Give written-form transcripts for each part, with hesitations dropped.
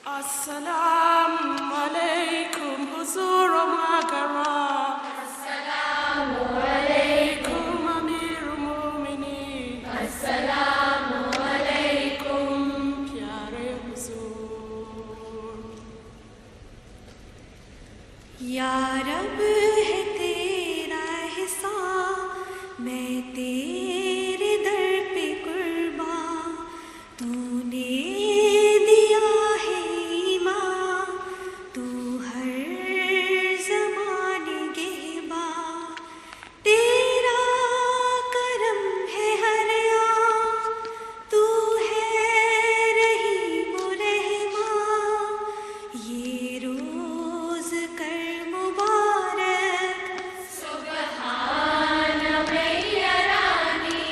السلام علیکم حضور و ماکرام. السلام علیکم امیر المومنین. السلام علیکم پیارے حضور. یا رب ہے تیرا احسان میں تیرے در پہ قربان. تو نے دیا ہے ایمان تو ہر زمانے گہباں. تیرا کرم ہے ہر آن تو ہے رحیم و رحمان. یہ روز کر مبارک سبحان میرانی.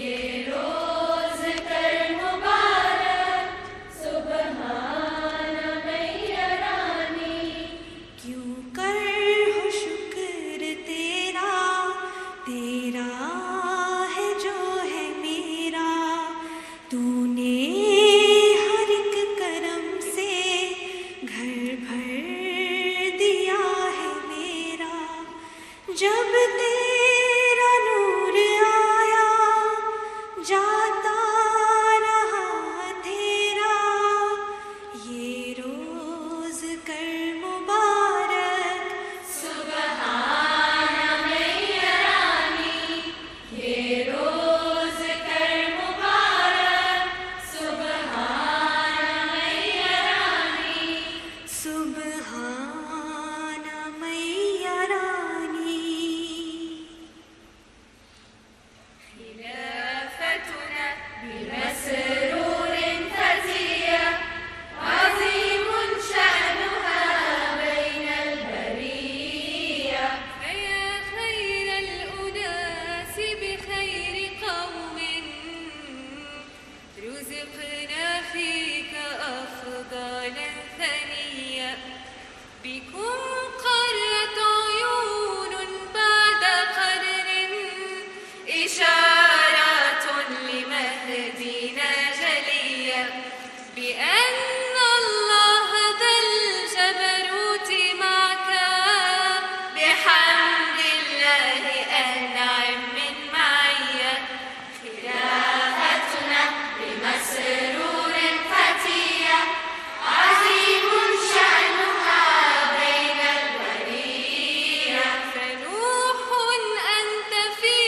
یہ روز کر مبارک سبحان میرانی. کیوں کر ہو شکر تیرا تیرا ہے جو ہے میرا. تو نے ہر ایک کرم سے گھر بھر دیا ہے میرا. جب تیرا نور آیا جاتا رہا اندھیرا. یہ روز کر مبارک سبحان میرانی. یہ روز کر مبارک سبحان میرانی. سبحان میرانی. خلافتنا بمسرور فتية عظيم شأنها بين البرية. فيا خير الأناس بخير قوم رزقنا فيك أفضالا ثنية. بكم قرت عيون بعد قرن إشارات لمهدنا جلية. بأن الله ذا الجبروت معك بحمد الله أنعم من معية. خلافتنا بمسرور فتية عظيم شأنها بين البرية. فنوح أنت في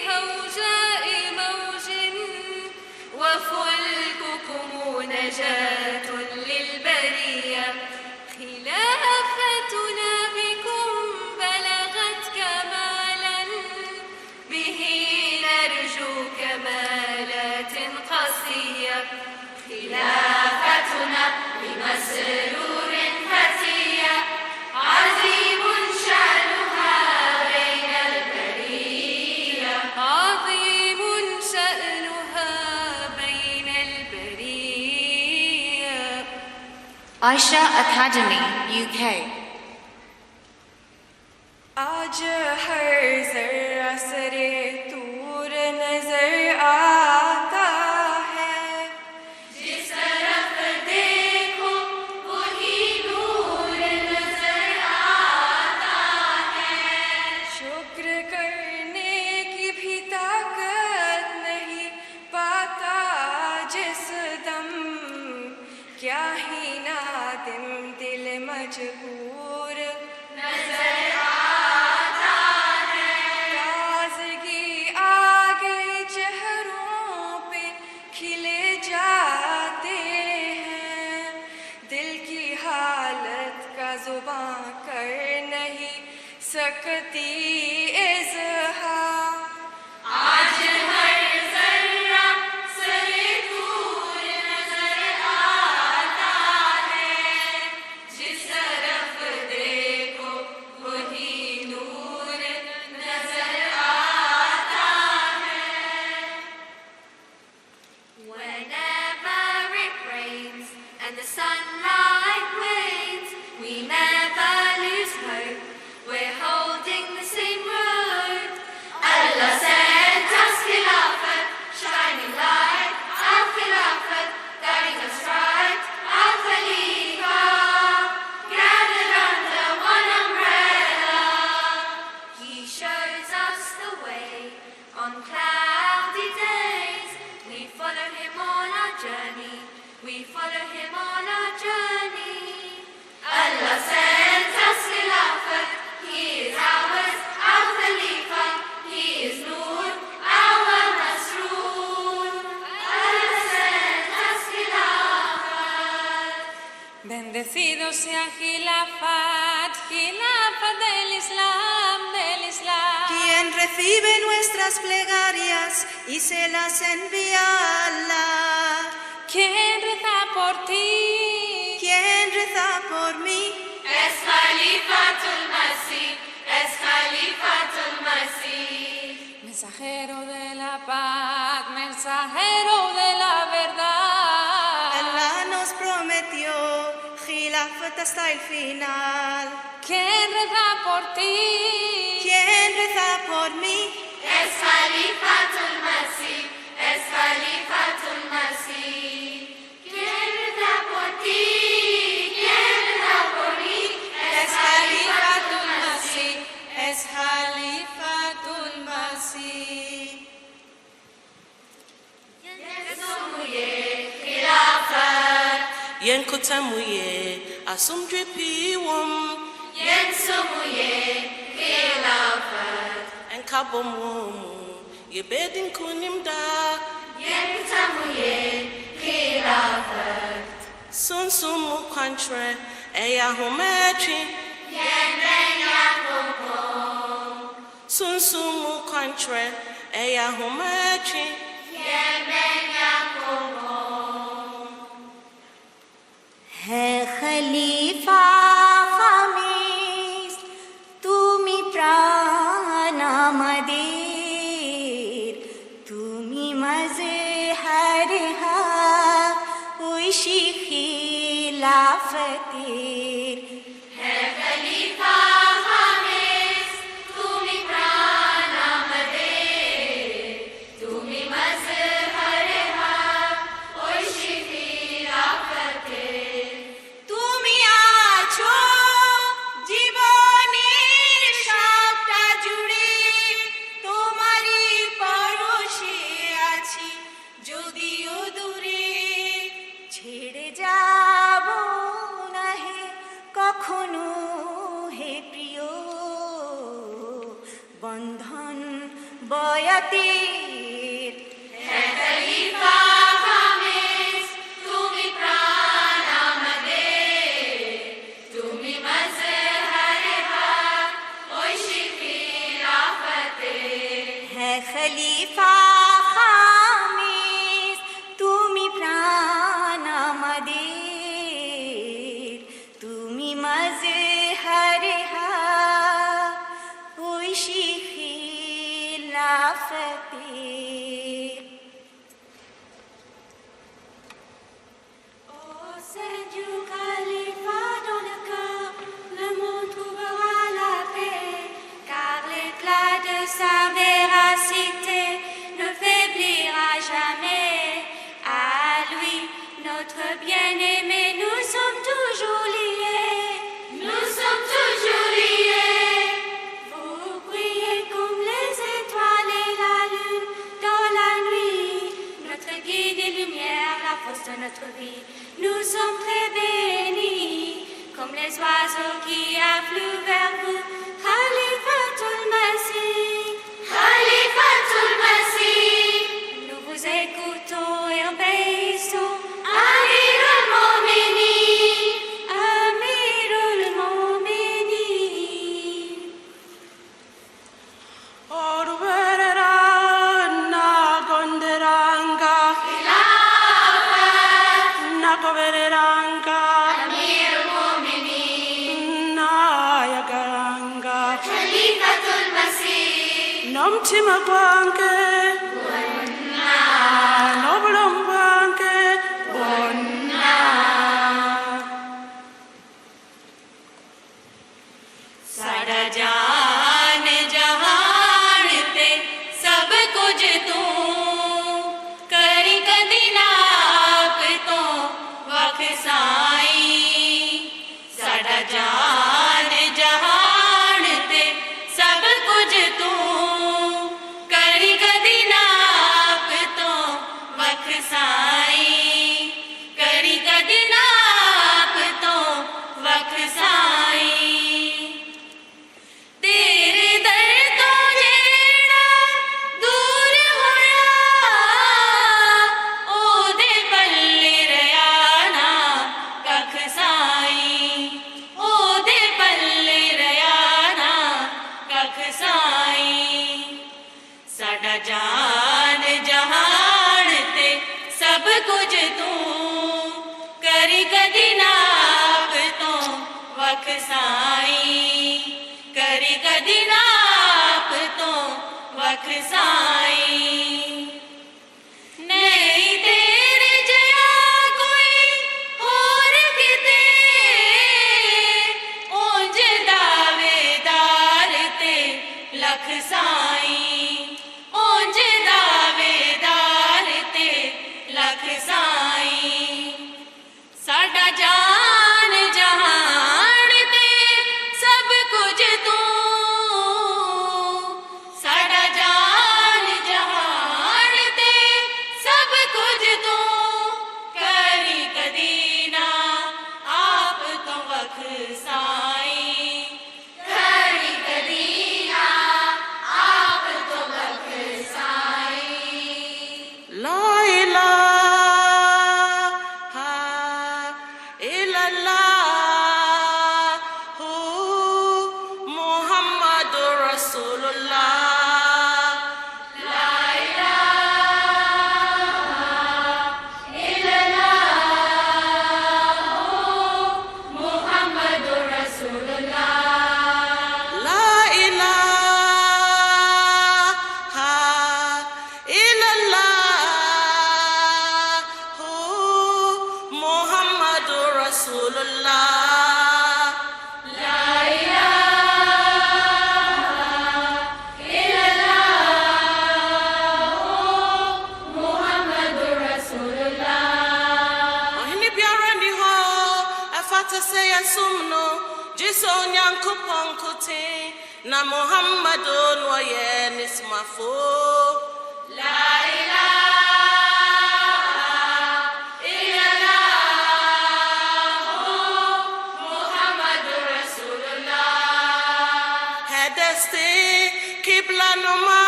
هوجاء موج وفلككم نجاة للبرية. خلافتنا بكم بلغت كمالا به نرجو كمالات قصية. خلافتنا بمسرور فتية عظيم شأنها بين البرية. عظيم شأنها بين البرية. Aisha Academy, UK. آج ہر ذرہ سرے طور نظر آتا ہے. جس طرف دیکھو وہی نور نظر آتا ہے. شکر کرنے کی بھی طاقت نہیں پاتا جس دم. کیا ہی نادم دل مجبور نظر آتا ہے. تازگی آ گئی چہروں پہ کھلے جاتے ہیں. دل کی حالت کا زباں کر نہیں سکتی اظہار. آج ہر ذرہ سرے طور نظر آتا ہے. جس طرف We follow him on our journey. Allah sends us Khilafat. He is ours, our Khalifa. He is Noor, our Masroor. Allah sends us Khilafat. Bendecido sea Khilafat, Khilafat del Islam, del Islam. Quien recibe nuestras plegarias y se las envía a Allah. ¿Quién reza por ti? ¿Quién reza por mí? Es Khalifatul Masih, es Khalifatul Masih. Mensajero de la paz, mensajero de la verdad. Allah nos prometió Khilafat hasta el final. ¿Quién reza por ti? ¿Quién reza por mí? Es Khalifatul Masih, es Khalifatul Masih. ¿Quién reza por ti? ¿Quién reza por mí? Es Khalifatul Masih, es Khalifatul Masih. Yensumuye Khilafat, Yenkutamuye asumdwe piwom Yensumuye Khilafat, enkabomumu yebedin kunimda Yentamuye Khilafat, sunsumu kwantre eyahometri Yendenya Kumpong, sunsumu kwantre eyahometri Yendenya Kumpong. है खलीफा खामीस तुमी प्राणामदेर तुमी मजहर हक उशी खिलाफतेर है खलीफा खामिस, तुमी प्राणामदेर, तुमी मजहर हक, ओशी खिलाफतेर। তুমি আছো জীবনের সবটা জুড়ে তোমারই পরশে আছি যদিও দূরে ছেড়ে যাব না হে কখনো হে প্রিয় বন্ধন বয়াতের है खलीफा खामिस, तुमी प्राणामदेर, तुमी मजहर हक, ओशी खिलाफतेर। है खलीफा खामिस तुमी प्राण আমাদের তুমি মজহর হক Oishi খিলাফতের Oh, c'est du khalifa dans le cœur, le monde trouvera la paix, car l'éclat de sa véracité ne faiblira jamais. À lui, notre bien-aimé, nous sommes toujours liés. Nous sommes toujours liés. Vous brillez comme les étoiles et la lune dans la nuit, notre guide et lumière, la force de notre vie. Nous sommes très bénis, comme les oiseaux qui affluent vers vous. Khalifatul Masih, Khalifatul Masih, nous vous écoutons et obéissons. Amirul Mu'minin, Amirul Mu'minin. orwerera nagonderanga Khilafat, nagovereranga Amirul Mu'minin, nayagaranga Khalifatul Masih, nomtima gwange nobulamu bwange bwonna सारा जान जहान ते सब कुछ तू करी कदी नाप तो वख साई सारा जान जहान ते सब कुछ तू करी कदी नाप तो वख वख साईं करी कदी नाप तो वख साईं नहीं तेरे जया कोई होर किते ओंज दावेदार ते लख साईं ओंज दावेदार ते लख साईं साडा जान जहान ते सब कुछ तू साडा जान जहान ते सब कुछ तू करी कदी ना आप तो वख साईं करी कदी ना आप तो वख Sai La ilaha illallah Muhammadur Rasulullah मुहम्मदुर रसूलुल्लाह La ilaha illallah Muhammadur Rasulullah मुहम्मदुर रसूलुल्लाह Ohini biara ni ho afata se yasumno jiso nyankopon kote na Muhammadun wa ye nismafo La ilaha illallah मुहम्मदुर रसूलुल्लाह Hedeste kibla numa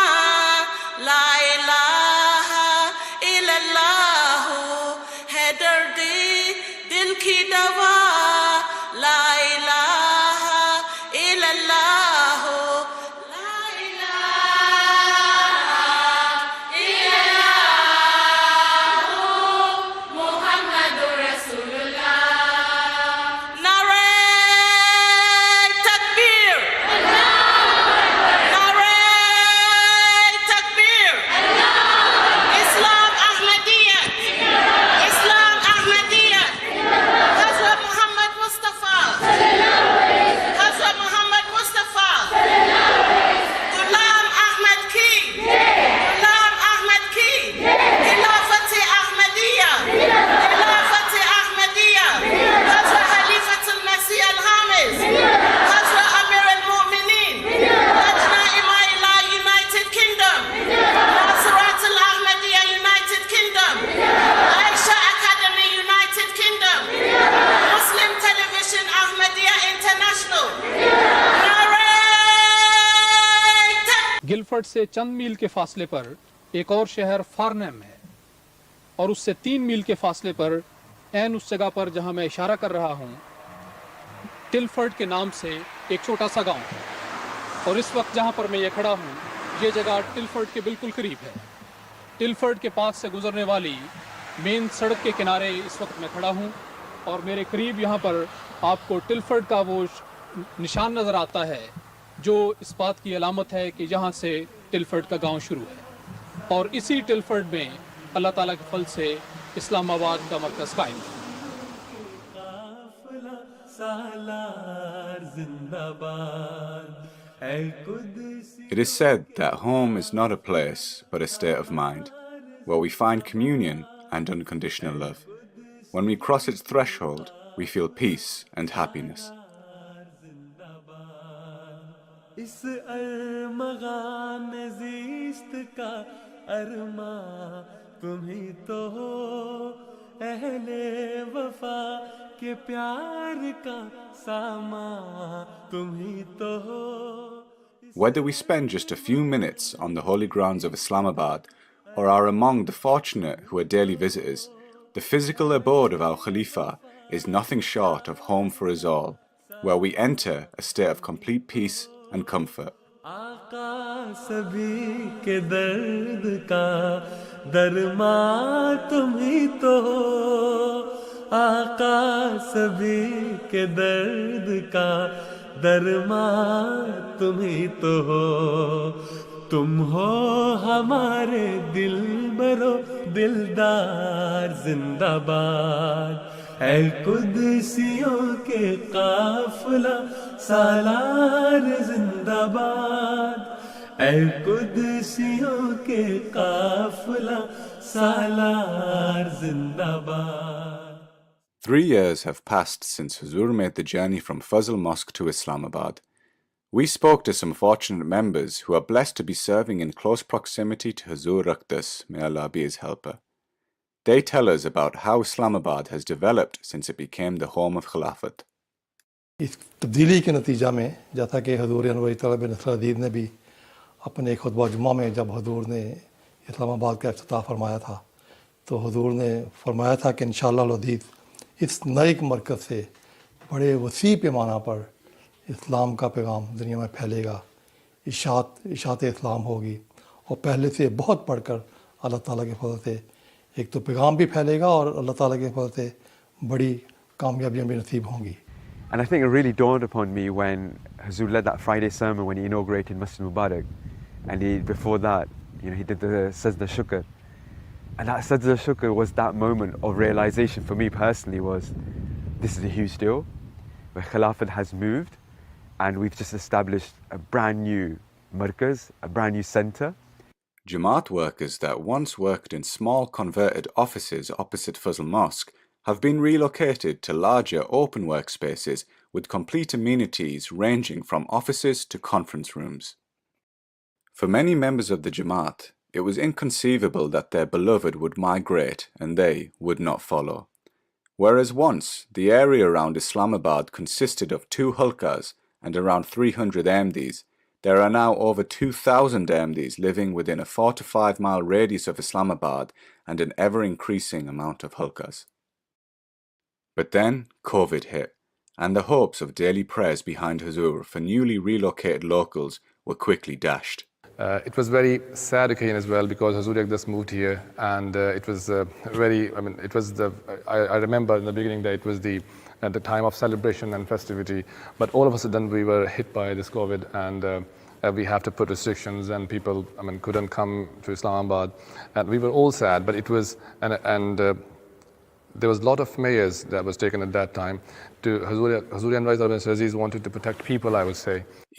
la ilaha illallah Hederdi dil ki dawa la ilaha illallah La ilaha मुहम्मदुर रसूलुल्लाह Nare takbir Nare takbir Islam Ahmadiyya Islam Ahmadiyya Hazrat Muhammad Mustafa Hazrat Muhammad Mustafa Ghulam Ahmad ki Ghulam Ahmad ki Khilafat Ahmadiyya Khilafat Ahmadiyya Hazrat Khalifat al-Masih al-Hamis Hazrat Amir al-Mu'mineen Lajna Imaila United Kingdom Nasirat al-Ahmadiyya United Kingdom Aisha Academy United Kingdom Muslim Television Ahmadiyya International Gilford से चंद मील के फासले पर एक और शहर फार्नहम है और उससे 3 मील के फासले पर ऐन उस जगह पर जहां मैं इशारा कर रहा हूं टिलफर्ड के नाम से एक छोटा सा गांव है और इस वक्त जहां पर मैं ये खड़ा हूं ये जगह टिलफर्ड के बिल्कुल करीब है टिलफर्ड के पास से गुजरने वाली मेन सड़क के किनारे इस वक्त मैं खड़ा हूं और मेरे करीब यहाँ पर आपको टिलफर्ड का वो निशान नज़र आता है जो इस बात की अलामत है कि यहाँ से टिलफर्ड का गांव शुरू है और इसी टिलफर्ड में अल्लाह ताला के फल से इस्लामाबाद का मरकज़ कायम है काफिला सालार जिंदाबाद ऐ कुदसी It is said that home is not a place but a state of mind, where we find communion and unconditional love. When we cross its threshold, we feel peace and happiness. इस अरमगान ज़ीस्त का अरमा तुम ही तो हो अहले वफा के प्यार का सामा तुम ही तो हो Whether we spend just a few minutes on the holy grounds of Islamabad or are among the fortunate who are daily visitors, the physical abode of our Khalifa is nothing short of home for us all, where we enter a state of complete peace and comfort. आका सभी के दर्द का दरमा तुम ही तो हो آقا سبھی کے درد کا درمان تم ہی تو ہو، تم ہو ہمارے دل برو دلدار زندہ باد، اے قدسیوں کے قافلہ سالار زندہ باد، اے قدسیوں کے قافلہ سالار زندہ باد۔ 3 years have passed since Huzur made the journey from Fazl Mosque to Islamabad. We spoke to some fortunate members who are blessed to be serving in close proximity to Huzur Aqdas, may Allah be his helper. They tell us about how Islamabad has developed since it became the home of Khilafat. اس تبدیلی کے نتیجہ میں جیسا کہ حضور انوری طلب نصر عزیز نے بھی اپنے خطبہ جمعہ میں جب حضور نے اسلام آباد کا افتتاح فرمایا تھا تو حضور نے فرمایا تھا کہ انشاءاللہ العزیز اس نئے مرکز سے بڑے وسیع پیمانہ پر اسلام کا پیغام دنیا میں پھیلے گا، اشاعت اسلام ہوگی، اور پہلے سے بہت بڑھ کر اللہ تعالیٰ کے فضل سے ایک تو پیغام بھی پھیلے گا اور اللہ تعالیٰ کے فضل سے بڑی کامیابیاں بھی نصیب ہوں گی۔ And I think it really dawned upon me when Hazur led that Friday sermon when he inaugurated Masjid Mubarak, and before that, he did the Sajda Shukr. And that Sajda Shukr was that moment of realization for me personally, was this is a huge deal, where Khilafat has moved, and we've just established a brand new markaz, a brand new center. Jamaat workers that once worked in small converted offices opposite Fazl Mosque have been relocated to larger open workspaces with complete amenities ranging from offices to conference rooms. For many members of the Jamaat, it was inconceivable that their beloved would migrate and they would not follow. Whereas once, the area around Islamabad consisted of 2 halqas and around 300 Ahmadis, there are now over 2,000 Ahmadis living within a 4 to 5 mile radius of Islamabad and an ever-increasing amount of halqas. But then COVID hit, and the hopes of daily prayers behind Huzur for newly relocated locals were quickly dashed. It was very sad occasion as well, because Huzur Aqdas moved here, and it was I remember in the beginning that it was at the time of celebration and festivity, but all of a sudden we were hit by this COVID, and we have to put restrictions, and people couldn't come to Islamabad, and we were all sad. But it was there was a lot of measures that was taken at that time. Hazur Anwar Aziz wanted to protect people, I would say.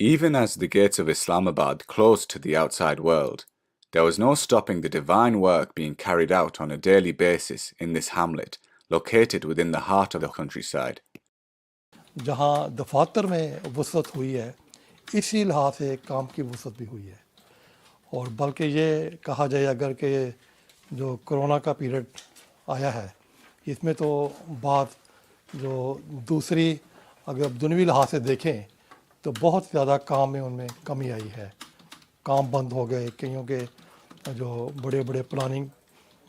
Even as the gates of Islamabad closed to the outside world, there was no stopping the divine work being carried out on a daily basis in this hamlet, located within the heart of the countryside. جہاں دفاتر میں وسعت ہوئی ہے، اسی لحاظ سے کام کی وسعت بھی ہوئی ہے، اور بلکہ یہ کہا جائے اگر کہ جو کرونا کا پیریڈ آیا ہے، اس میں تو بعض جو دوسری اگر دنیوی لحاظ سے دیکھیں تو بہت زیادہ کام میں ان میں کمی آئی ہے، کام بند ہو گئے، کئیوں کے جو بڑے بڑے پلاننگ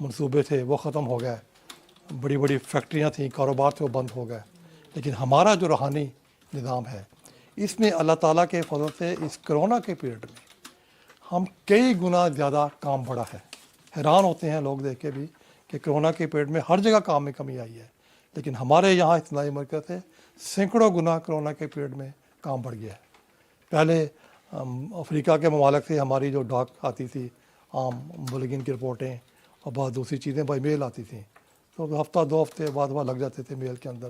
منصوبے تھے وہ ختم ہو گئے، بڑی بڑی فیکٹریاں تھیں، کاروبار تھے وہ بند ہو گئے، لیکن ہمارا جو روحانی نظام ہے اس میں اللہ تعالیٰ کے فضل سے اس کرونا کے پیریڈ میں ہم کئی گنا زیادہ کام بڑھا ہے۔ حیران ہوتے ہیں لوگ دیکھ کے بھی کہ کرونا کے پیریڈ میں ہر جگہ کام میں کمی آئی ہے، لیکن ہمارے یہاں اصلاحی مرکز سے سینکڑوں گنا کرونا کے پیریڈ میں کام بڑھ گیا ہے۔ پہلے افریقہ کے ممالک سے ہماری جو ڈاک آتی تھی، عام مبلغین کی رپورٹیں اور بعض دوسری چیزیں بائی میل آتی تھیں، تو ہفتہ 2 ہفتے بعد وہاں لگ جاتے تھے میل کے اندر۔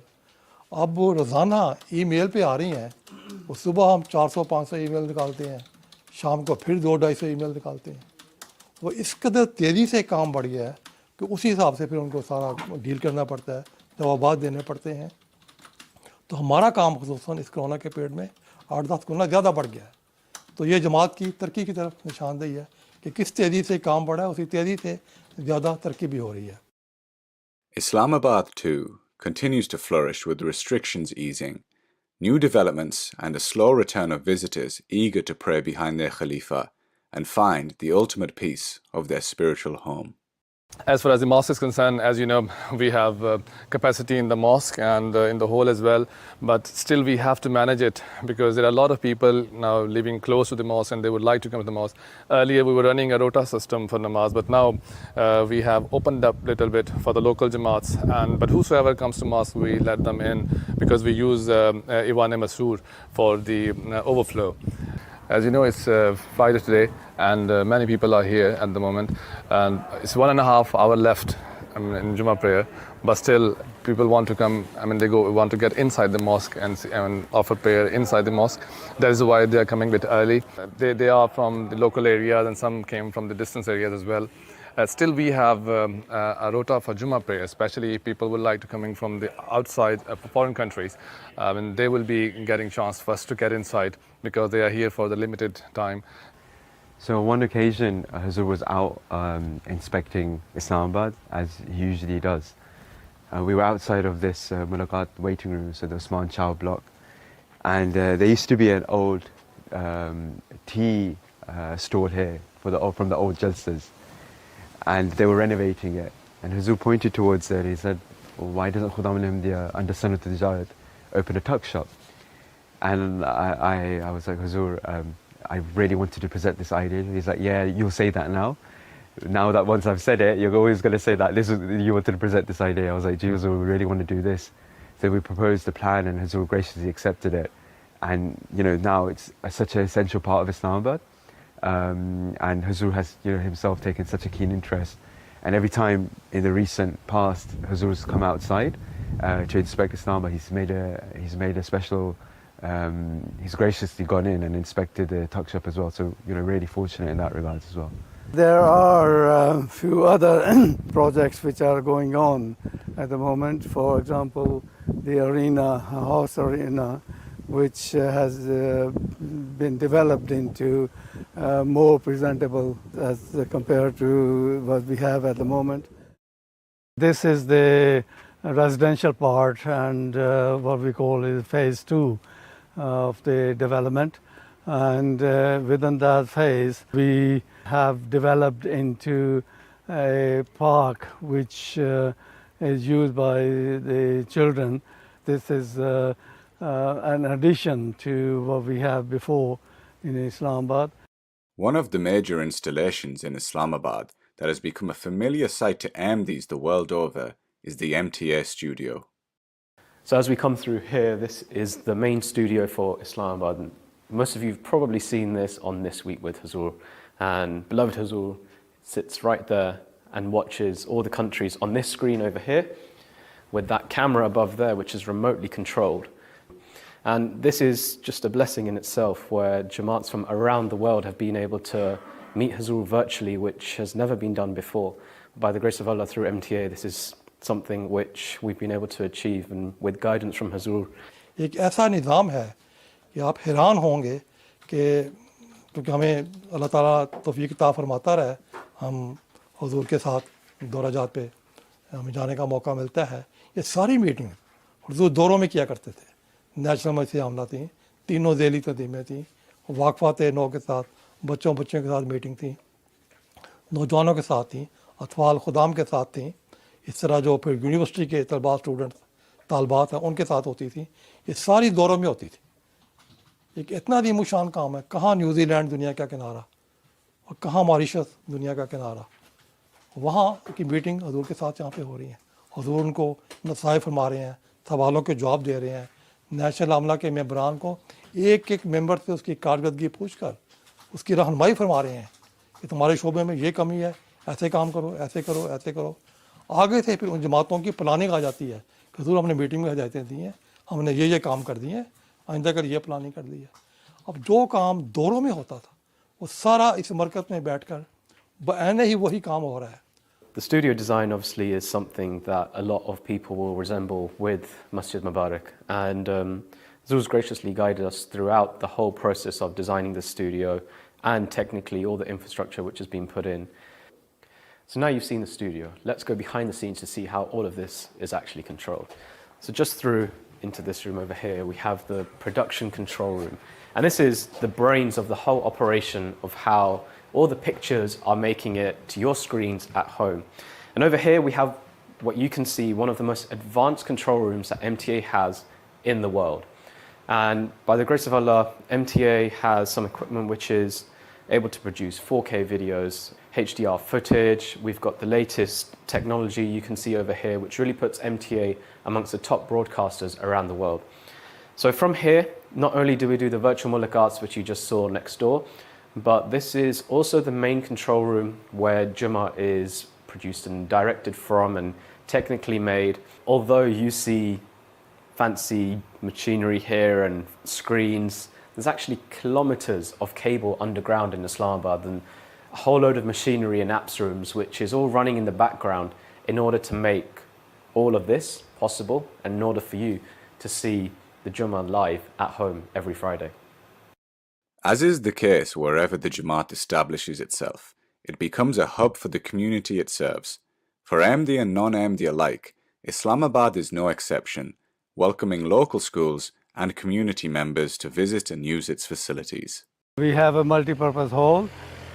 اب وہ روزانہ ای میل پہ آ رہی ہیں، وہ صبح ہم 400-500 ای میل نکالتے ہیں، شام کو پھر 200-250 ای میل نکالتے ہیں۔ وہ اس قدر تیزی سے کام بڑھ گیا ہے کہ اسی حساب سے پھر ان کو سارا ڈیل کرنا پڑتا ہے، جوابات دینے پڑتے ہیں۔ تو ہمارا کام خصوصاً اس کرونا کے پیریڈ میں 8-10 گنا زیادہ بڑھ گیا ہے۔ تو یہ جماعت کی ترقی کی طرف نشاندہی ہے کہ کس تیزی سے کام بڑھا ہے، اسی تیزی سے زیادہ ترقی بھی ہو رہی ہے۔ Islamabad too continues to flourish with restrictions easing, new developments and a slow return of visitors eager to pray behind their Khalifa and find the ultimate peace of their spiritual home. As far as the mosque is concerned, as you know, we have capacity in the mosque and in the hall as well, but still we have to manage it because there are a lot of people now living close to the mosque and they would like to come to the mosque. Earlier we were running a rota system for namaz, but now we have opened up a little bit for the local jamaats, but whosoever comes to mosque, we let them in because we use Iwan Masur for the overflow. As you know, it's Friday today, and many people are here at the moment. And it's 1.5 hours left in Jummah prayer, but still people want to come. They want to get inside the mosque and offer prayer inside the mosque. That is why they are coming a bit early. They are from the local areas, and some came from the distance areas as well. Still, we have a rota for Jummah prayer, especially if people would like to coming from the outside foreign countries. And they will be getting chance first to get inside because they are here for the limited time. So on one occasion, Hazur was out inspecting Islamabad, as he usually does. We were outside of this Mulaqat waiting room, so the Usman Chow block. And there used to be an old tea stall here from the old Jalsas. And they were renovating it. And Hazur pointed towards it and he said, well, why doesn't Khudam al-Ahmadiyya under Sanat al-Tijarat open a tuck shop? And I was like, Hazur, I really wanted to present this idea. He's like, yeah, you'll say that now. Now that once I've said it, you're always going to say that you wanted to present this idea. I was like, gee, Hazur, we really want to do this. So we proposed the plan and Hazur graciously accepted it. And, now it's such an essential part of Islamabad. And Hazur has himself taken such a keen interest, and every time in the recent past Hazur's come outside to inspect Islamabad, he's made a special. He's graciously gone in and inspected the tuck shop as well. So really fortunate in that regard as well. There are a few other projects which are going on at the moment. For example, the house arena, which has been developed into more presentable as compared to what we have at the moment. This is the residential part, and what we call is phase 2 of the development. And within that phase, we have developed into a park which is used by the children. This is an addition to what we have before in Islamabad. One of the major installations in Islamabad that has become a familiar sight to Ahmadis the world over is the MTA studio. So as we come through here, this is the main studio for Islamabad. Most of you have probably seen this on This Week with Hazur. And beloved Hazur sits right there and watches all the countries on this screen over here with that camera above there, which is remotely controlled. And this is just a blessing in itself, where Jamaats from around the world have been able to meet Hazur virtually, which has never been done before. By the grace of Allah, through MTA, this is something which we've been able to achieve, and with guidance from Hazur. एक ऐसा निज़ाम है कि आप हैरान होंगे कि क्योंकि हमें अल्लाह ताला तौफीक अता फरमाता रहे, हम हुजूर के साथ दौराजात पे हमें जाने का मौका मिलता है। ये सारी मीटिंग हुजूर दौरों में किया करते थे। नेशनल मजलिस आमला थी, तीनों ज़ेली तंजीमें थी, वाक़फ़ात नौ के साथ, बच्चों के साथ मीटिंग थी, नौजवानों के साथ थी, अतफाल खुदाम के साथ थी। इस तरह जो फिर यूनिवर्सिटी के तलबा स्टूडेंट तालबात हैं उनके साथ होती थी। ये सारी दौरों में होती थी। एक इतना दीमुशान काम है, कहाँ न्यूजीलैंड दुनिया का किनारा और कहाँ मॉरिशस दुनिया का किनारा, वहाँ की मीटिंग हुजूर के साथ यहाँ पे हो रही है। हुजूर उनको नसाइह फरमा रहे हैं, सवालों के जवाब दे रहे हैं। नेशनल अमला के मेंबरान को एक एक मेंबर से उसकी कारकर्दगी पूछ कर उसकी रहनुमाई फरमा रहे हैं कि तुम्हारे शोबे में ये कमी है, ऐसे काम करो, ऐसे करो, ऐसे करो। आगे से फिर उन जमातों की प्लानिंग आ जाती है कि हुजूर हमने मीटिंग में हिदायतें दी हैं, हमने ये काम कर दिए हैं, आइंदा कर ये प्लानिंग कर दी है। अब जो काम दौरों में होता था वो सारा इस मरकज़ में बैठकर बयाने ही वही काम हो रहा है। The studio design obviously is something that a lot of people will resemble with Masjid Mubarak, and Zul's graciously guided us throughout the whole process of designing the studio and technically all the infrastructure which has been put in. So now you've seen the studio, let's go behind the scenes to see how all of this is actually controlled. So just through into this room over here, we have the production control room. And this is the brains of the whole operation of how all the pictures are making it to your screens at home. And over here we have what you can see, one of the most advanced control rooms that MTA has in the world. And by the grace of Allah, MTA has some equipment which is able to produce 4K videos, HDR footage. We've got the latest technology you can see over here, which really puts MTA amongst the top broadcasters around the world. So from here, not only do we do the virtual mulliq arts, which you just saw next door, but this is also the main control room where Jummah is produced and directed from and technically made. Although you see fancy machinery here and screens, there's actually kilometers of cable underground in Islamabad and a whole load of machinery in apps rooms, which is all running in the background in order to make all of this possible and in order for you to see the Jummah live at home every Friday. As is the case wherever the Jamaat establishes itself, it becomes a hub for the community it serves. For Ahmadi and non-Ahmadi alike, Islamabad is no exception, welcoming local schools and community members to visit and use its facilities. We have a multi-purpose hall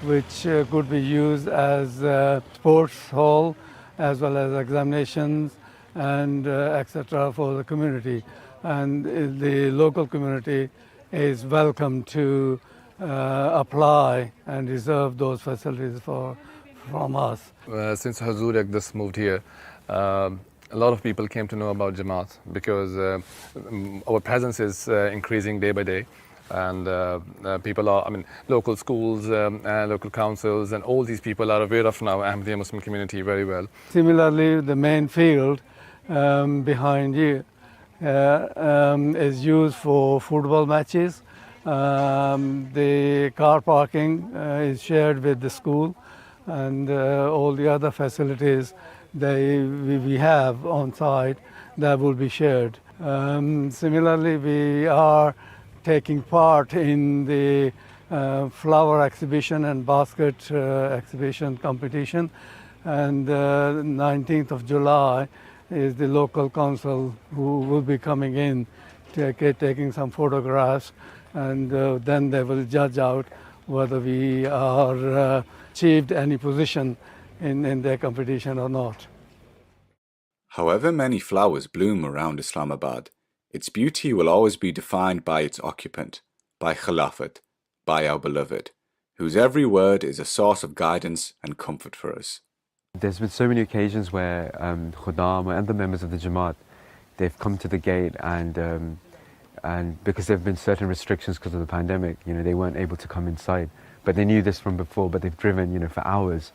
which could be used as a sports hall as well as examinations and etc. for the community. And the local community is welcome to apply and reserve those facilities from us. Since Hazur just moved here, a lot of people came to know about Jamaat because our presence is increasing day by day. And people are, local schools and local councils and all these people are aware of now Ahmadiyya Muslim community very well. Similarly, the main field behind you is used for football matches. The car parking is shared with the school, and all the other facilities we have on site that will be shared. Similarly, we are taking part in the flower exhibition and basket exhibition competition, and 19th of July is the local council who will be coming in, taking some photographs, and then they will judge out whether we are achieved any position in their competition or not. However many flowers bloom around Islamabad, its beauty will always be defined by its occupant, by Khilafat, by our beloved, whose every word is a source of guidance and comfort for us. There's been so many occasions where Khuddam and the members of the Jamaat, they've come to the gate and because there have been certain restrictions because of the pandemic, they weren't able to come inside. But they knew this from before, but they've driven, for hours.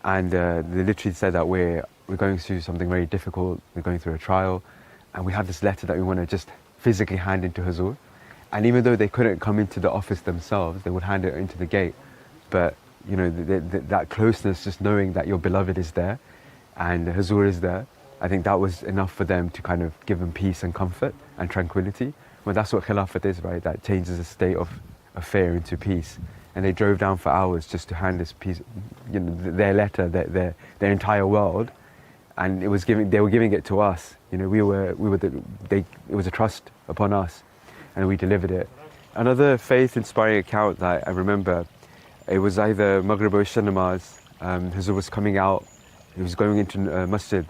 And they literally said that we're going through something very difficult, we're going through a trial, and we have this letter that we want to just physically hand into Hazur. And even though they couldn't come into the office themselves, they would hand it into the gate. But, that closeness, just knowing that your beloved is there and Hazur is there, I think that was enough for them to kind of give them peace and comfort and tranquility. Well, that's what Khilafat is, right? That changes a state of fear into peace. And they drove down for hours just to hand this piece, their letter, their entire world, and they were giving it to us. It was a trust upon us, and we delivered it. Another faith-inspiring account that I remember, it was either Maghrib or Isha namaz. Hazur was coming out, he was going into masjid.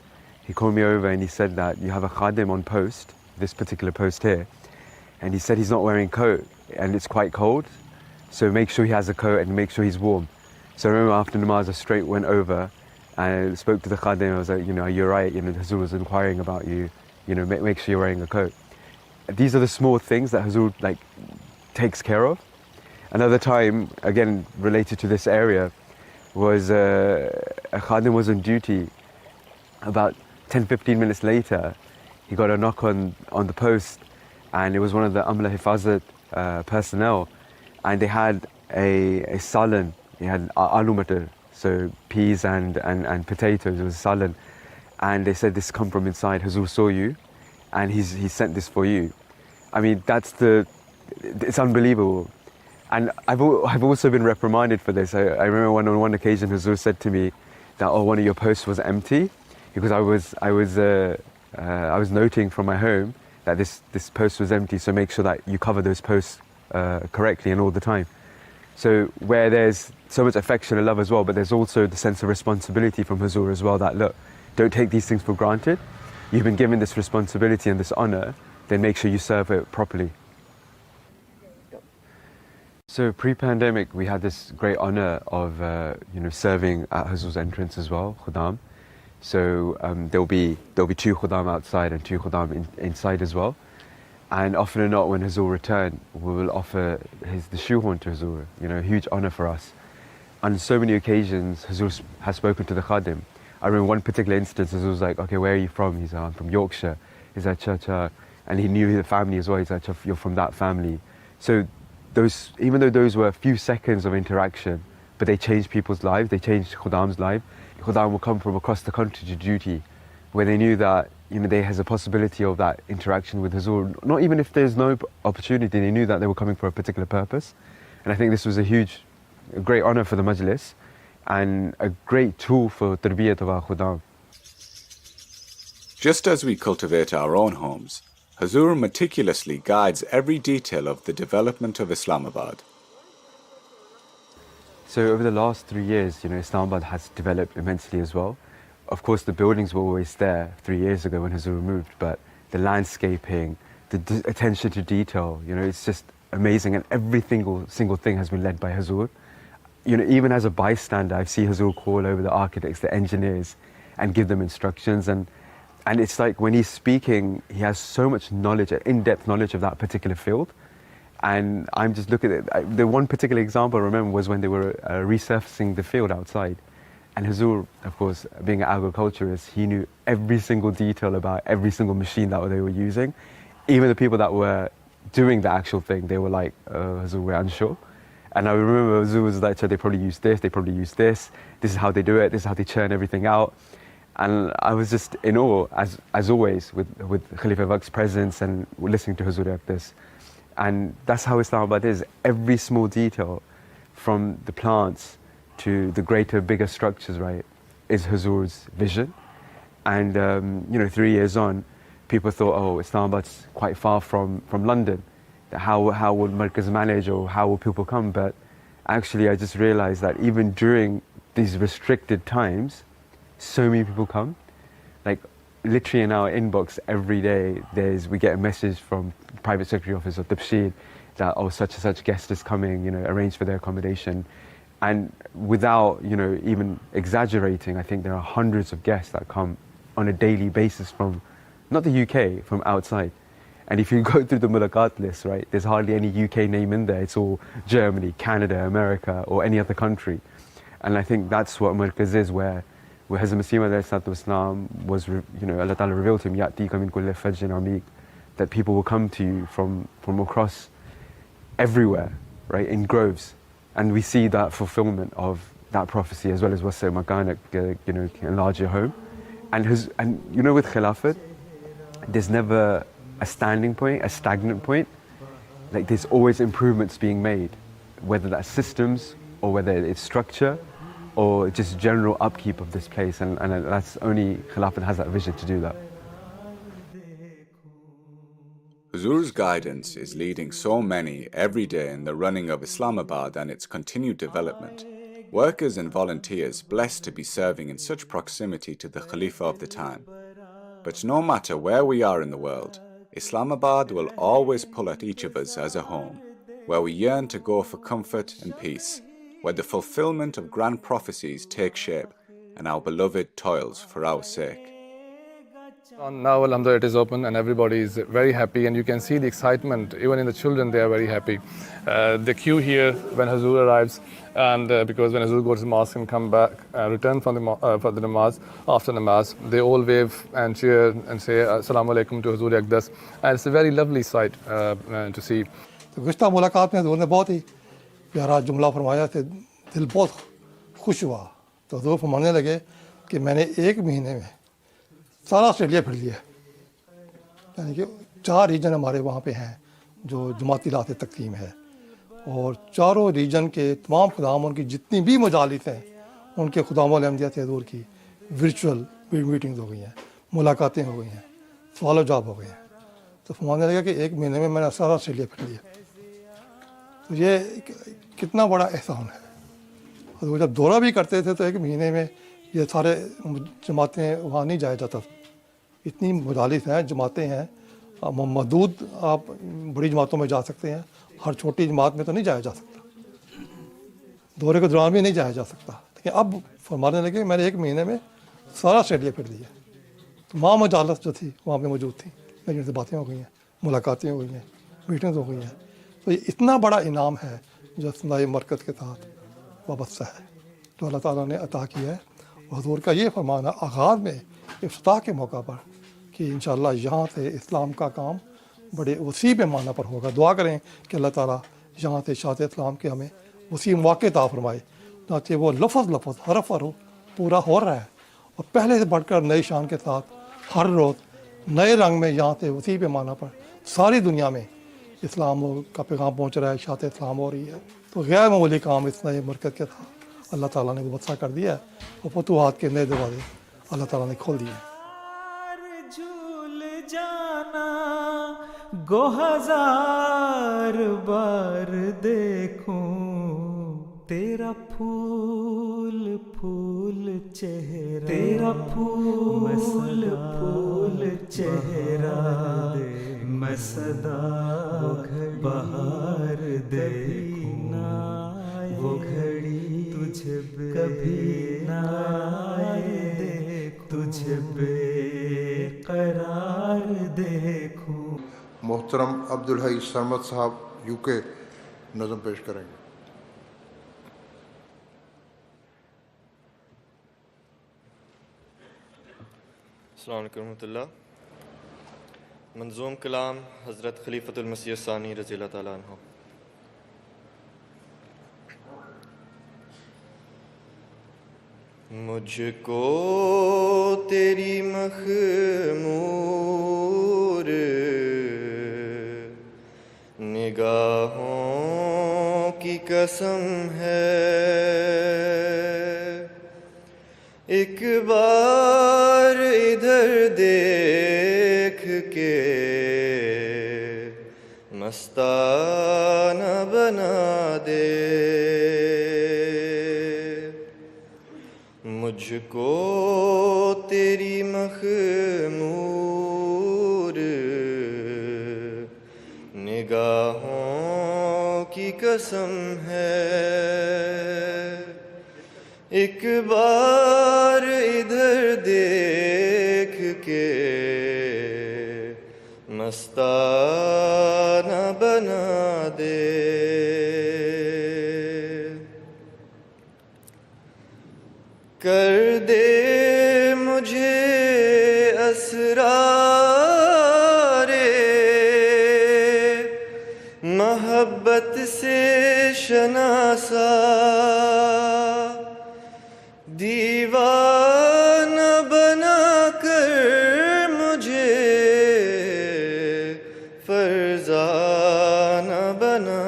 He called me over and he said that you have a khadim on post, this particular post here, and he said he's not wearing a coat and it's quite cold. So make sure he has a coat and make sure he's warm. So I remember after namaz, I straight went over and I spoke to the khadim. I was like, you're right. Hazur was inquiring about you. Make sure you're wearing a coat. These are the small things that Hazur takes care of. Another time, again related to this area, was a khadim was on duty. About 10-15 minutes later, he got a knock on the post, and it was one of the Amla Hifazat personnel. And they had a salan, they had aloo matar, so peas and potatoes, it was salan. And they said, this come from inside, Hazur saw you, and he sent this for you. It's unbelievable. And I've also been reprimanded for this. I remember on one occasion, Hazur said to me that, one of your posts was empty, because I was noting from my home that this post was empty, so make sure that you cover those posts correctly and all the time. So where there's so much affection and love as well, but there's also the sense of responsibility from Huzur as well, that look, don't take these things for granted. You've been given this responsibility and this honor, then make sure you serve it properly. So pre-pandemic, we had this great honor of serving at Huzur's entrance as well, Khudam. So there'll be 2 Khudam outside and 2 Khudam inside as well. And often or not, when Huzur returned, we will offer the shoehorn to Huzur, a huge honor for us. On so many occasions, Huzur has spoken to the Khadim. I remember one particular instance, Huzur was like, okay, where are you from? He's like, I'm from Yorkshire. He's like, cha. And he knew the family as well. He's like, you're from that family. So even though those were a few seconds of interaction, but they changed people's lives, they changed Khudam's life. Khudam will come from across the country to duty, where they knew that there has a possibility of that interaction with Huzur. Not even if there's no opportunity, they knew that they were coming for a particular purpose. And I think this was a great honor for the Majlis and a great tool for tarbiyat of our Khudam. Just as we cultivate our own homes, Huzur meticulously guides every detail of the development of Islamabad. So over the last 3 years, Islamabad has developed immensely as well. Of course, the buildings were always there 3 years ago when Huzur moved, but the landscaping, the attention to detail, it's just amazing, and every single thing has been led by Huzur. Even as a bystander, I see Huzur call over the architects, the engineers, and give them instructions. And it's like when he's speaking, he has so much knowledge, in-depth knowledge of that particular field. And I'm just looking at it. The one particular example I remember was when they were resurfacing the field outside. And Huzur, of course, being an agriculturist, he knew every single detail about every single machine that they were using. Even the people that were doing the actual thing, they were like, Huzur, we're unsure. And I remember Huzur was like, so they probably use this, this is how they do it, this is how they churn everything out. And I was just in awe, as always, with Khalifa Waqt's presence and listening to Huzur like this. And that's how Islamabad is. Every small detail, from the plants to the bigger structures, right, is Huzur's vision. And 3 years on, people thought, oh, Islamabad's quite far from London. How would Markaz manage, or how will people come? But actually, I just realized that even during these restricted times, so many people come. Like literally in our inbox every day, we get a message from Private Secretary Office of Tabshir that, oh, such and such guest is coming, arrange for their accommodation. And without, even exaggerating, I think there are hundreds of guests that come on a daily basis from, not the UK, from outside. And if you go through the mulaqat list, right, there's hardly any UK name in there. It's all Germany, Canada, America, or any other country. And I think that's what Markaz is, where Hazrat Masih Islam was, Allah Ta'ala revealed to him, Ya'tika min kulli fajrin amiq, that people will come to you from across everywhere, right, in groves. And we see that fulfillment of that prophecy, as well as wasa makanak, enlarge your home. And with Khilafat, there's never a standing point, a stagnant point. Like there's always improvements being made, whether that's systems or whether it's structure or just general upkeep of this place. And that's only Khilafat has that vision to do that. Huzur's guidance is leading so many every day in the running of Islamabad and its continued development. Workers and volunteers blessed to be serving in such proximity to the Khalifa of the time. But no matter where we are in the world, Islamabad will always pull at each of us as a home, where we yearn to go for comfort and peace, where the fulfillment of grand prophecies take shape, and our beloved toils for our sake. Now, alhamdulillah, it is open and everybody is very happy, and you can see the excitement. Even in the children, they are very happy. The queue here when Huzur arrives, and because when Huzur goes to mosque and come back, return from for the namaz, after namaz, they all wave and cheer and say Assalamu alaikum to Huzur Aqdas, and it's a very lovely sight to see. गुज़श्ता मुलाकात में हज़ूर ने बहुत ही प्यारा जुमला फरमाया थे, दिल बहुत खुश हुआ। तो हज़ूर फरमाने लगे कि मैंने 1 महीने में सारा ऑस्ट्रेलिया फिर लिया, यानी कि 4 रीजन हमारे वहाँ पे हैं जो जमाती रात तक़सीम है, और चारों रीजन के तमाम खुदाम उनकी जितनी भी मजालिस हैं उनके खुदाम अहमदियत हज़ूर की वर्चुअल मीटिंग्स हो गई हैं, मुलाकातें हो गई हैं, सवाल जवाब हो गए हैं। तो फरमाने लगा कि 1 महीने में मैंने सारा ऑस्ट्रेलिया फिर लिया। تو یہ کتنا بڑا احسان ہے. اور وہ جب دورہ بھی کرتے تھے تو ایک مہینے میں یہ سارے جماعتیں وہاں نہیں جایا جاتا تھا. اتنی مجالس ہیں، جماعتیں ہیں، محدود آپ بڑی جماعتوں میں جا سکتے ہیں، ہر چھوٹی جماعت میں تو نہیں جایا جا سکتا، دورے کے دوران بھی نہیں جایا جا سکتا. لیکن اب فرمانے لگے میں نے ایک مہینے میں سارا آسٹریلیا پھر دیا. تو وہاں مجالس جو تھی وہاں پہ موجود تھیں، میری ان سے باتیں ہو گئی ہیں، ملاقاتیں ہو گئی ہیں، میٹنگز ہو گئی ہیں. تو یہ اتنا بڑا انعام ہے جو اسلامی مرکز کے ساتھ وابستہ ہے، جو اللہ تعالیٰ نے عطا کیا ہے. حضور کا یہ فرمانا آغاز میں افتتاح کے موقع پر کہ انشاءاللہ یہاں سے اسلام کا کام بڑے وسیع پیمانہ پر ہوگا. دعا کریں کہ اللہ تعالیٰ یہاں سے اشاعت اسلام کے ہمیں وسیع مواقع عطا فرمائے. چنانچہ وہ لفظ حرف پورا ہو رہا ہے، اور پہلے سے بڑھ کر نئی شان کے ساتھ ہر روز نئے رنگ میں یہاں سے وسیع پیمانہ پر ساری دنیا میں اسلام کا پیغام پہنچ رہا ہے، اشاعت اسلام ہو رہی ہے. تو غیر معمولی کام اس نئے مرکز کے ساتھ اللہ تعالیٰ نے وسع کر دیا ہے، اور فتوحات کے نئے دروازے اللہ تعالیٰ نے کھول دیے. جھول جانا گو ہزار بار دیکھوں تیرا پھول پھول چہرہ، تیرا پھول پھول چہرہ میں صدا بہار دیکھوں. وہ گھڑی تجھے کبھی نہ آئے، تجھے بے قرار دیکھوں. محترم عبدالحی سرمد صاحب یو کے نظم پیش کریں گے. السلام علیکم ورحمۃ اللہ. منظوم کلام حضرت خلیفۃ المسیح الثانی رضی اللہ تعالیٰ عنہ. مجھ کو تیری مخمور نگاہوں کی قسم ہے، ایک بار ادھر دیکھ کے مستانہ بنا دے. مجھ کو تیری مخمور نگاہوں کی قسم ہے، ایک بار ادھر دیکھ کے مستانہ بنا دے. کر دے مجھے اسرار محبت سے شناسا، دیوانہ بنا کر مجھے فرزانہ بنا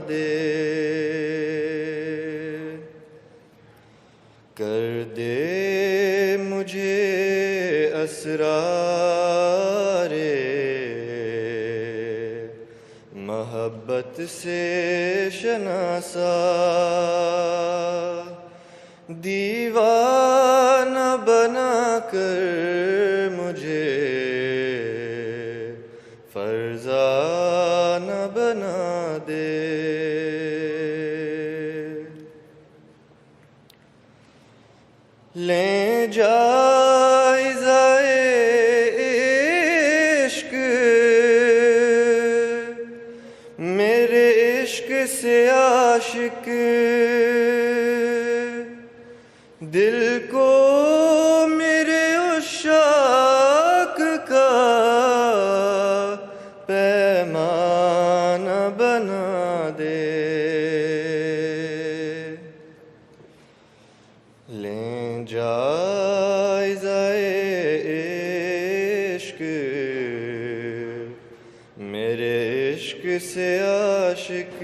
دے. کر دے مجھے اسرار محبت سے شناسا، دیوانہ بنا کر مجھے فرزانہ بنا دے. لیں جائزہ عشق میرے عشق سے عاشق، دل کو میرے عشاق کا پیمانہ بنا دے. لیں جائزہ عشق میرے عشق سے عاشق،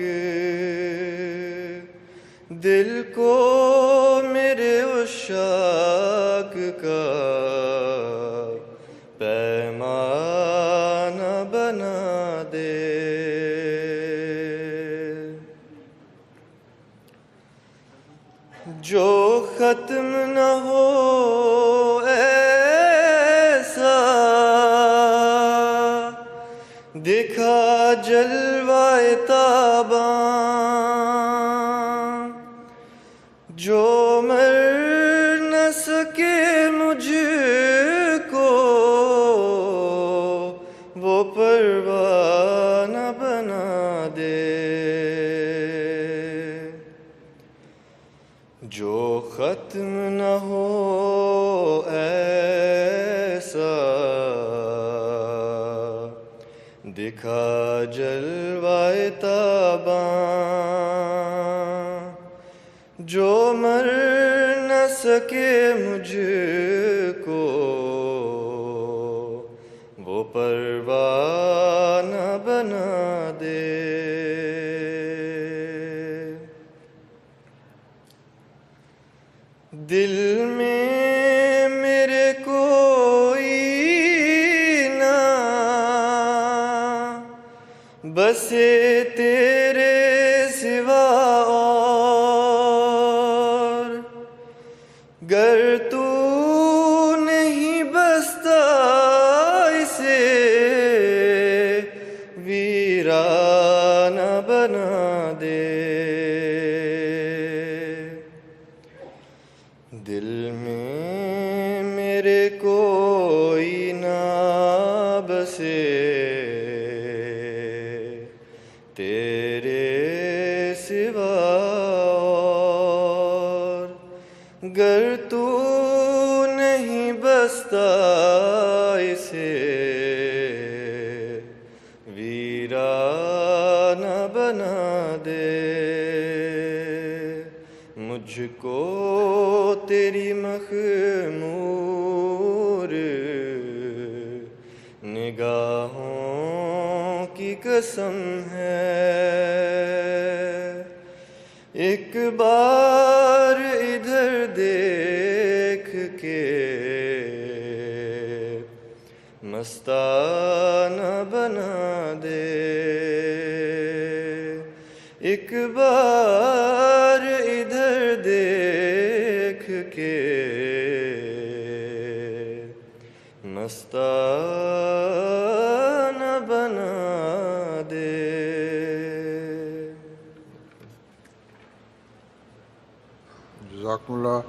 دل کو میرے عشاق کا پیمانہ بنا دے. ختم نہ ہو ایسا دکھا جلوہ تاباں، جو مر نہ سکے مجھ کو وہ پروانہ بنا دے، جو ختم نہ ہو ایسا دکھا جلوہ تاباں، جو مر نہ سکے مجھ کو وہ پروانہ بنا دے۔ دل میں میرے کوئی نہ بسے تیرے سوا اور، گر تو نہیں بستا اسے ویرانہ بنا دے۔ دل میں میرے کوئی نہ بسے تیرے سوا اور، گر تو نہیں بستا اسے ویرانہ بنا دے۔ مجھ کو تیری مخمور نگاہوں کی قسم ہے، ایک بار ادھر دیکھ کے مستانہ بنا دے، ایک بار ادھر دیکھ کے مستانہ بنا دے۔ جزاکم اللہ۔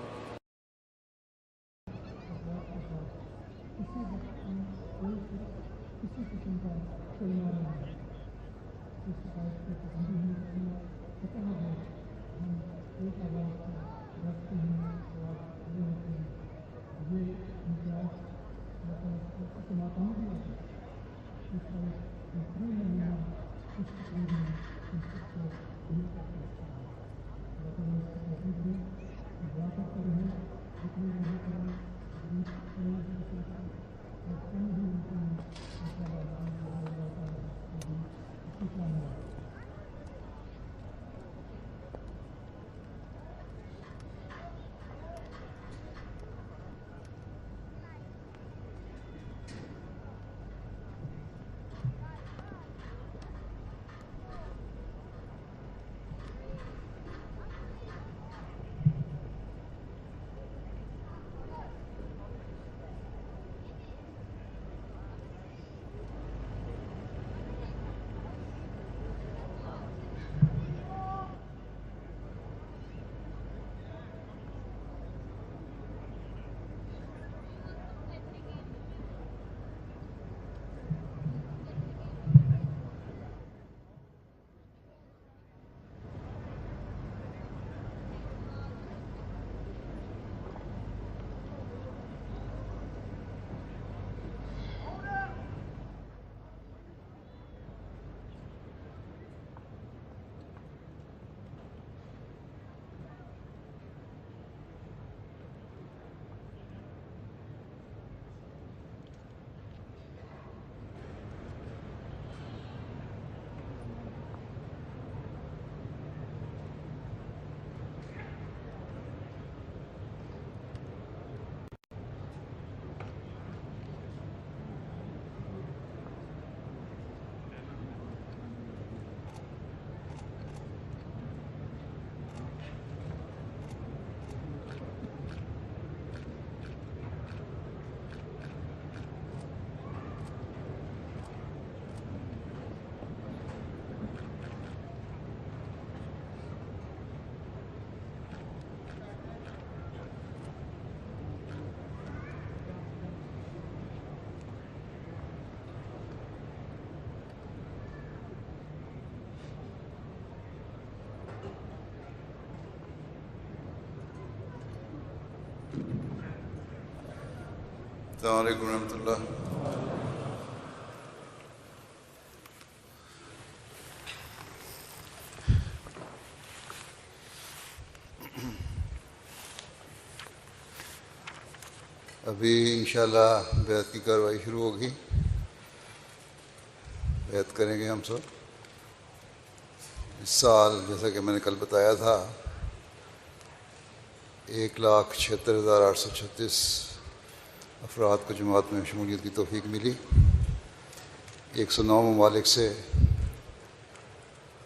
अस्सलाम वालेकुम रहमतुल्लाह। अभी इंशाल्लाह बैत की कार्रवाई शुरू होगी। बैत करेंगे हम सब। इस साल जैसा कि मैंने कल बताया था 1,76,836 अफराद को जमात में शमूलियत की तौफीक मिली। 109 ममालिक से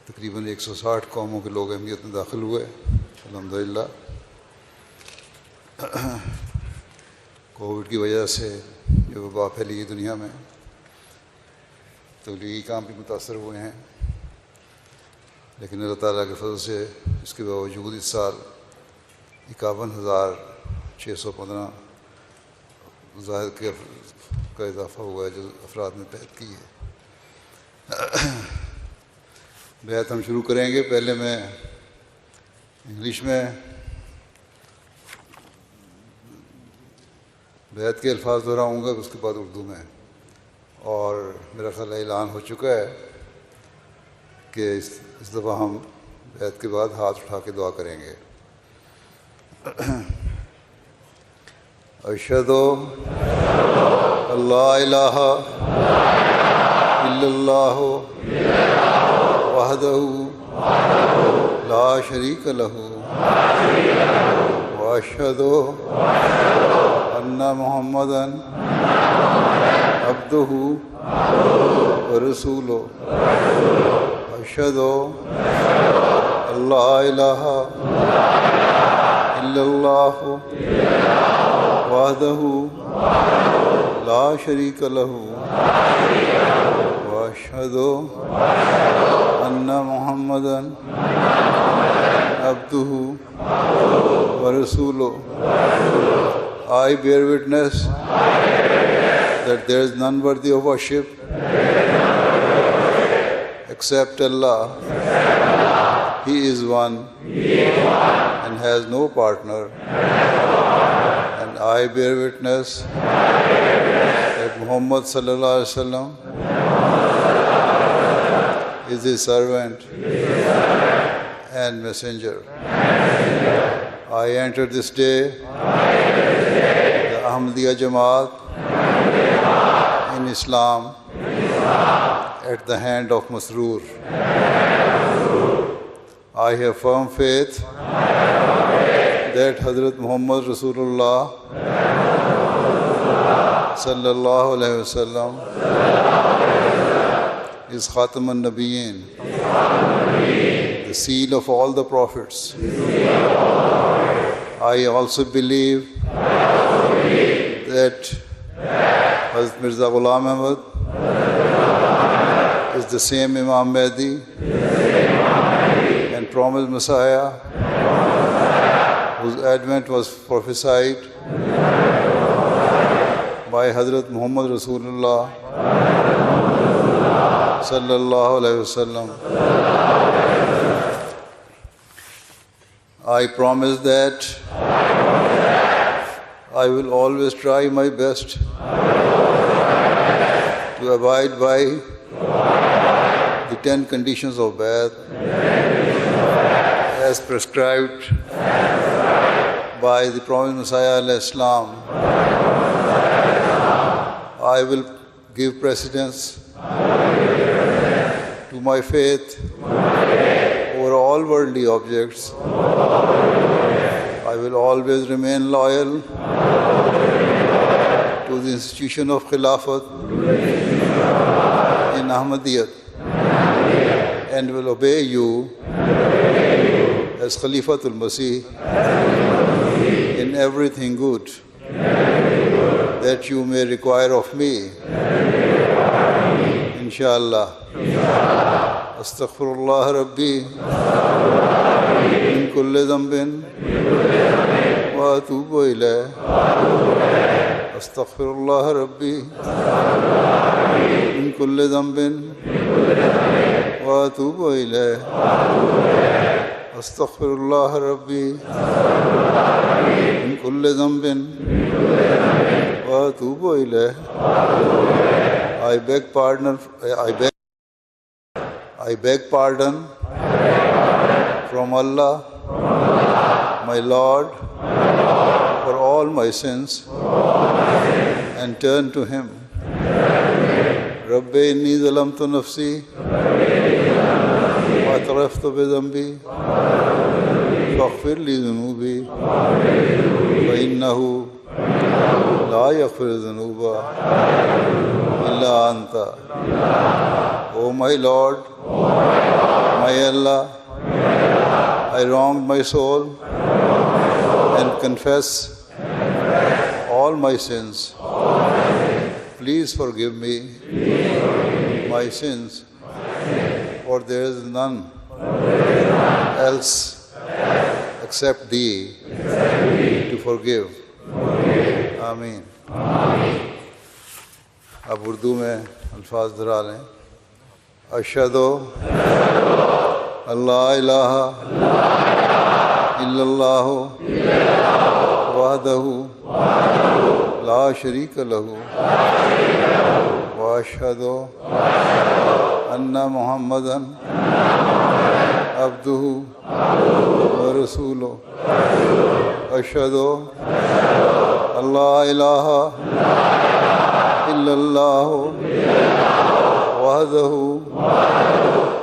तकरीबन 160 कौमों के लोग अहमियत में दाखिल हुए अल्हम्दुलिल्लाह। कोविड की वजह से जो वबा फैली है दुनिया में, तबलीगी काम भी मुतासर हुए हैं, लेकिन अल्लाह ताला के फजल से इसके बावजूद इस साल 51,615 ज़ाहिर का इजाफ़ा हुआ है जो अफराद ने बैत की है। बैत हम शुरू करेंगे। पहले मैं इंग्लिश में बैत के अल्फाज दोहराऊँगा, उसके बाद उर्दू में, और मेरा ख्याल ऐलान हो चुका है कि इस दफ़ा हम बैत के बाद हाथ उठा के दुआ करेंगे। अशहदु अल्ला इलाहा इल्लल्लाहु वहदहु ला शरीक लहू व अशहदु अन्ना मुहम्मदन अब्दुहु व रसूलुहु। अशहदु अल्ला इलाहा इल्लल्लाहु वहदहु ला शरीक लहू व अशहदु अन्ना मुहम्मदन अब्दुहु व रसूलुहु। I bear witness that there is none worthy of worship except Allah. He is one and has no partner. And I bear witness that Muhammad sallallahu alaihi wasallam is his servant and messenger. I enter this day the Ahmadiyya Jamaat in Islam at the hand of Masroor. I have firm faith that Hazrat Muhammad Rasulullah sallallahu alaihi wasallam is Khataman Nabiyyin, the seal of all the prophets. I also believe that Hazrat Mirza Ghulam Ahmad is the same Imam Mahdi and promised Messiah whose advent was prophesied by Hazrat Muhammad Rasulullah sallallahu alaihi wasallam. I promise that I will always try my best to abide by the 10 conditions of Bai'at as prescribed by the promised Messiah alayhi salam. I will give precedence to my faith over all worldly objects. I will always remain loyal to the institution of Khilafat in Ahmadiyyat and will obey you as Khalifatul Masih in everything good that you may require of me. Inshallah. Astaghfirullah Rabbi min kulli dhanbin wa atubu ilayh. Astaghfirullah Rabbi min kulli dhanbin wa atubu ilayh. Astaghfirullah Rabbi min kulli dhanbin wa وأتوب إليه. I beg pardon from Allah, my Lord, for all my sins, and turn to Him. Rabbi inni zalamtu nafsi wa ataraftu bi dhanbi faghfir li dhunubi fa innahu la yaghfiru dhunuba illa anta. O my Lord, my Allah, I wronged my soul and confess all my sins. Please forgive me my sins, for there is none else except Thee to forgive. Ameen. اب اردو میں الفاظ دہرا لیں. اشہدو اللہ الہ الا اللہ وحدہ لا شریک لہ واشہد ان محمدا عبدہ ورسولہ. اشہد اللہ الہ الا اللہ وحدہ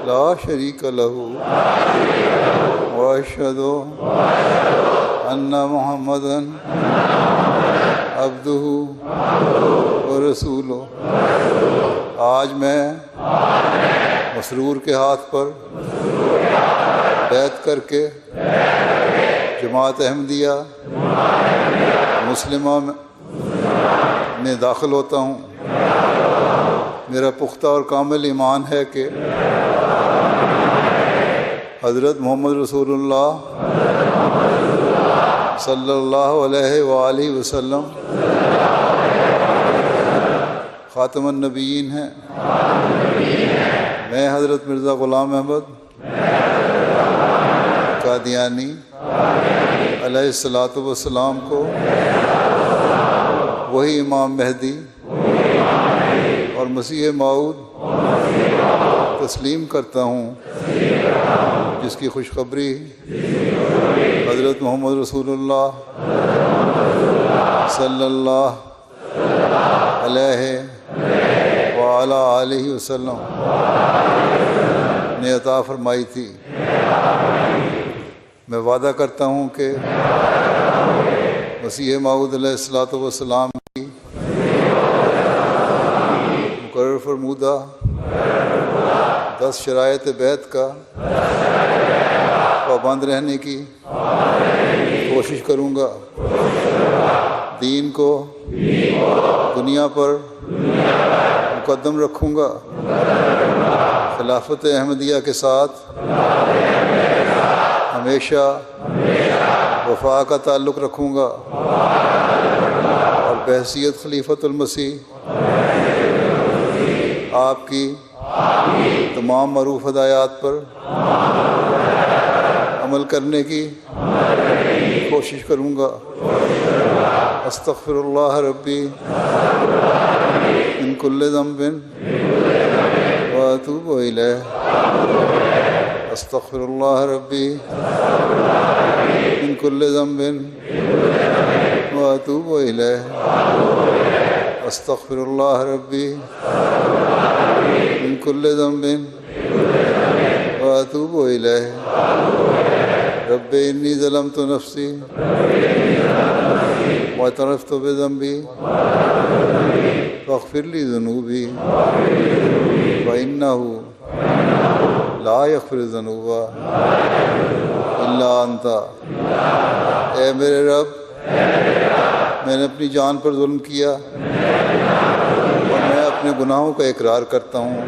لا شریک لہ واشہد ان محمدا عبدہ ورسولہ. آج میں مسرور کے ہاتھ پر بیعت کر کے جماعت احمدیہ مسلمہ میں داخل ہوتا ہوں. میرا پختہ اور کامل ایمان ہے کہ حضرت محمد رسول اللہ صلی اللہ علیہ وآلہ وسلم خاتم النبیین ہیں. میں حضرت مرزا غلام احمد قادیانی علیہ الصلاۃ والسلام کو وہی امام مہدی اور مسیح موعود تسلیم کرتا ہوں جس کی خوشخبری حضرت محمد رسول اللہ صلی اللہ علیہ وعلی آلہ وسلم نے عطا فرمائی تھی. میں وعدہ کرتا ہوں کہ مسیح موعود علیہ الصلاۃ والسلام کی مقرر فرمودہ 10 شرائط بیعت کا پابند رہنے کی کوشش کروں گا. دین کو دنیا پر مقدم رکھوں گا. خلافت احمدیہ کے ساتھ ہمیشہ وفا کا تعلق رکھوں گا اور بحیثیت خلیفۃ المسیح آپ کی تمام معروف ہدایات پر عمل کرنے کی کوشش کروں گا. استغفر اللہ ربی من کل ذنب واتوب الیہ. استغفر اللہ ربی من کل ذنب واتوب الیہ. استغفر اللہ ربی من کل ذنب واتوب الیہ. رب انی ظلمت نفسی واعترفت بذنبی فاغفر لی ذنوبی فإنہ لا یغفر الذنوب الا انت. اے میرے رب، میں نے اپنی جان پر ظلم کیا اور میں اپنے گناہوں کا اقرار کرتا ہوں.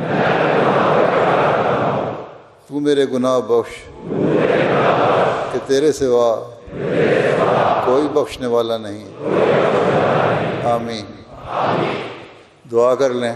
تو میرے گناہ بخش کہ تیرے سوا کوئی بخشنے والا نہیں. آمین. دعا کر لیں.